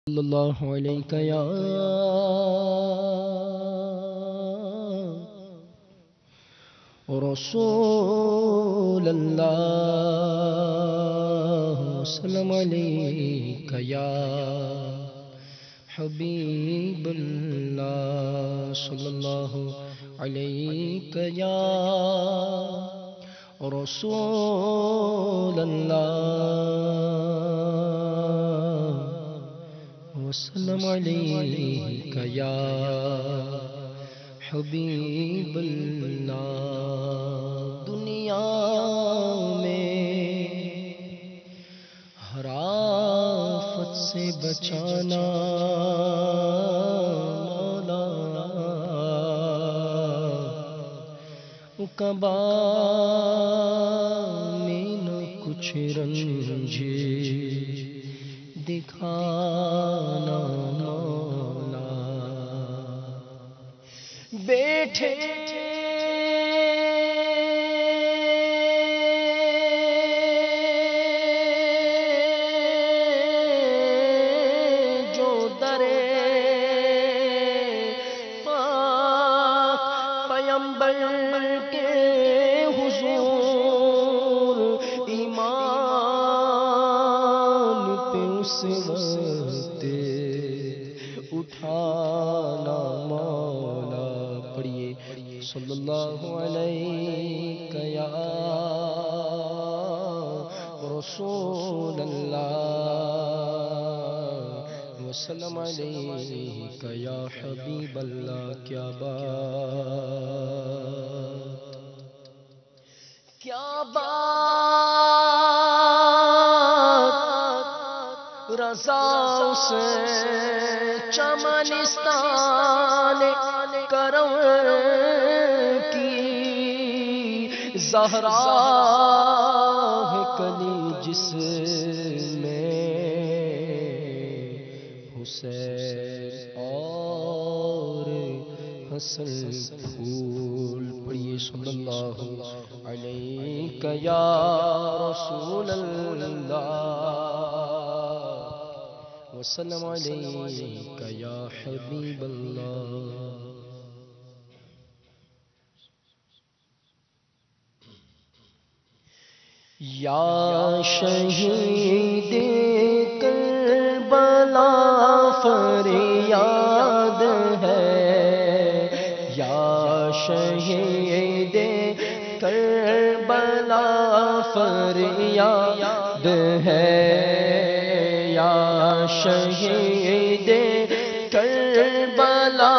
صلی اللہ علیہ یا رسول اللہ سلام علیک یا حبیب اللہ صلی اللہ علیہ یا رسول اللہ وسلم علیک یا حبیب اللہ دنیا میں ہر آفت سے بچانا مولا کعبہ میں نہ کچھ رنج دکھانا مولا بیٹھے جو درے پاک پیمبر کے حضور ایمان پہ اس وقت اٹھانا مولا پڑھیے صلی اللہ علیہ یا رسول اللہ وسلم علیہ یا حبیب اللہ کیا بات رضا سے چمنستان کرم کی زہرا ہے کلی جس میں حسین اور حسن پھول پڑھیے صلی اللہ علیہ یا رسول اللہ وسلم علیک یا حبیب اللہ یا شہید کربلا فریاد ہے یا شہید کربلا فریاد ہے یا شہید کربلا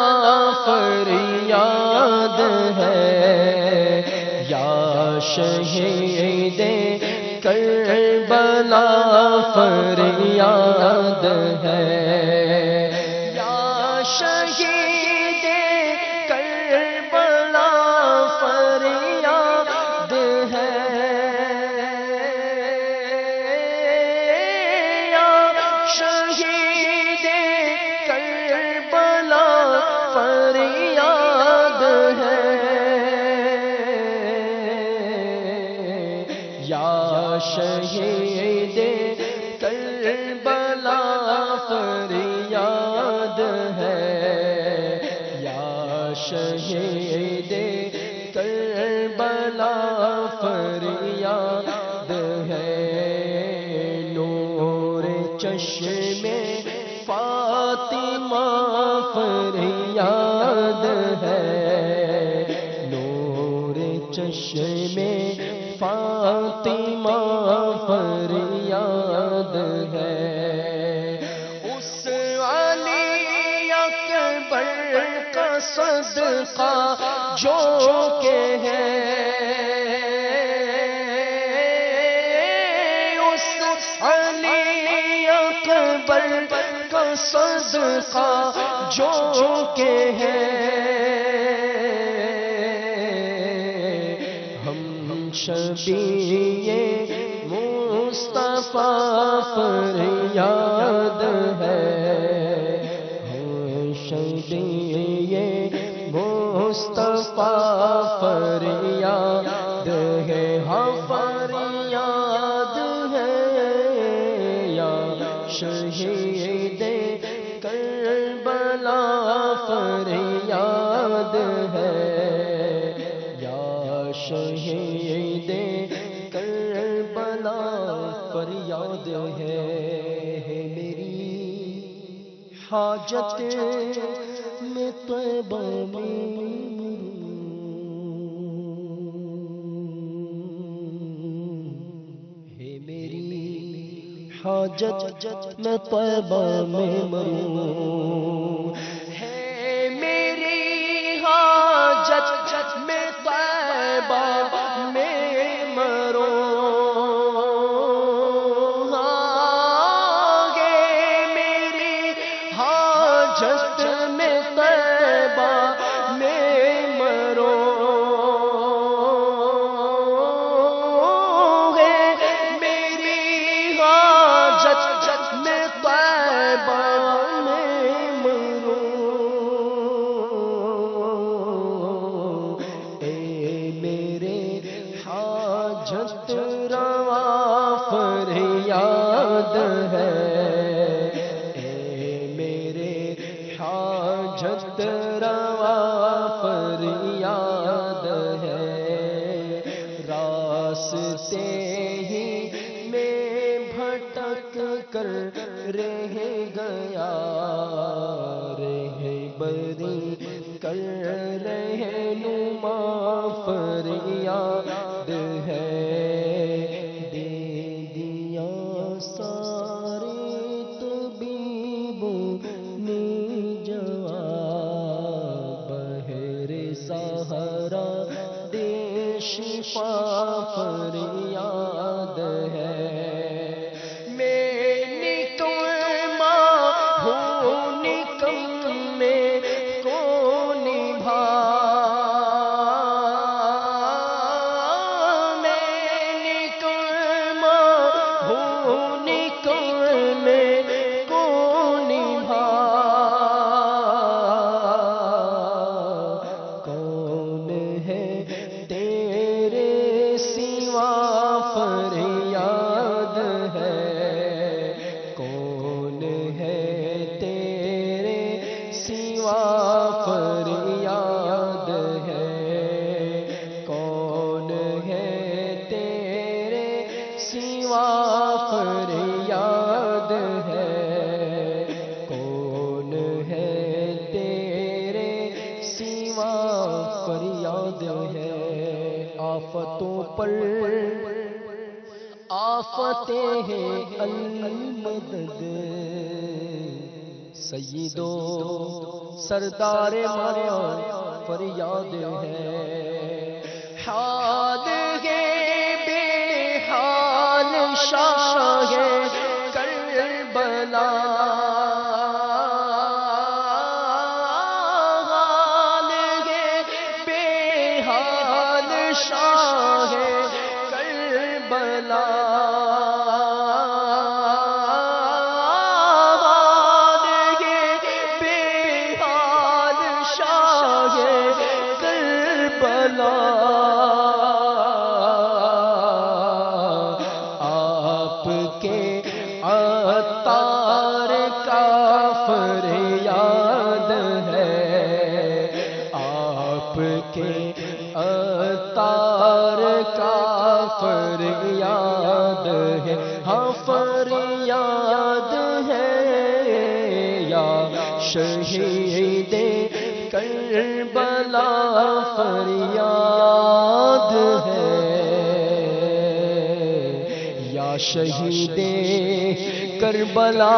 فریاد ہے یا شہید کربلا فریاد ہے یا شہید کربلا فریاد ہے یا شہید کربلا فریاد ہے یا شہید کربلا فریاد ہے یا شہید کربلا فریاد ہے نور چشم فاطمہ فریاد ہے نور چشم فاطمہ فریاد ہے اس علی اکبر کا صدقہ جو کہ ہے اس علی اکبر کا صدقہ جو کہ ہے شبیہ مصطفیٰ فریاد ہے شبیہ مصطفیٰ فریاد ہے ہاں فریاد ہے یا شہید کربلا فریاد ہے، یا شہید کربلا فریاد ہے، میری حاجت میں طیبہ میں حاجت میں طیبہ میں مروں، ہے میری حاجت میں طیبہ میں مروں، ہے میری حاجت میں طیبہ میں مروں، حاجت روا فریاد ہے، اے میرے حاجت روا فریاد ہے، راستے ہی میں بھٹک کر رہ گیا، رہبری کر رہنما فریاد ہے، دے دیا سارے طبیبوں نے جواب، بحر سہارا دے شفا فریاد ہے، میں نکما ہوں نکمے کو نبھا، فریاد ہے، کون ہے تیرے سوا فریاد ہے، کون ہے تیرے سوا فریاد ہے، کون ہے تیرے سوا فریاد ہے، آفتوں پر آفتیں ہیں المدد، سیدو سردار ماں فریاد ہے، حال ہے بے حال شاہ کربلا، حال ہے بے حال شاہ کربلا، آپ کے عطار کا فریاد ہے، آپ کے عطار کا فریاد ہے، ہاں فریاد ہے، یا شہید کربلا فریاد ہے، یا شہید کربلا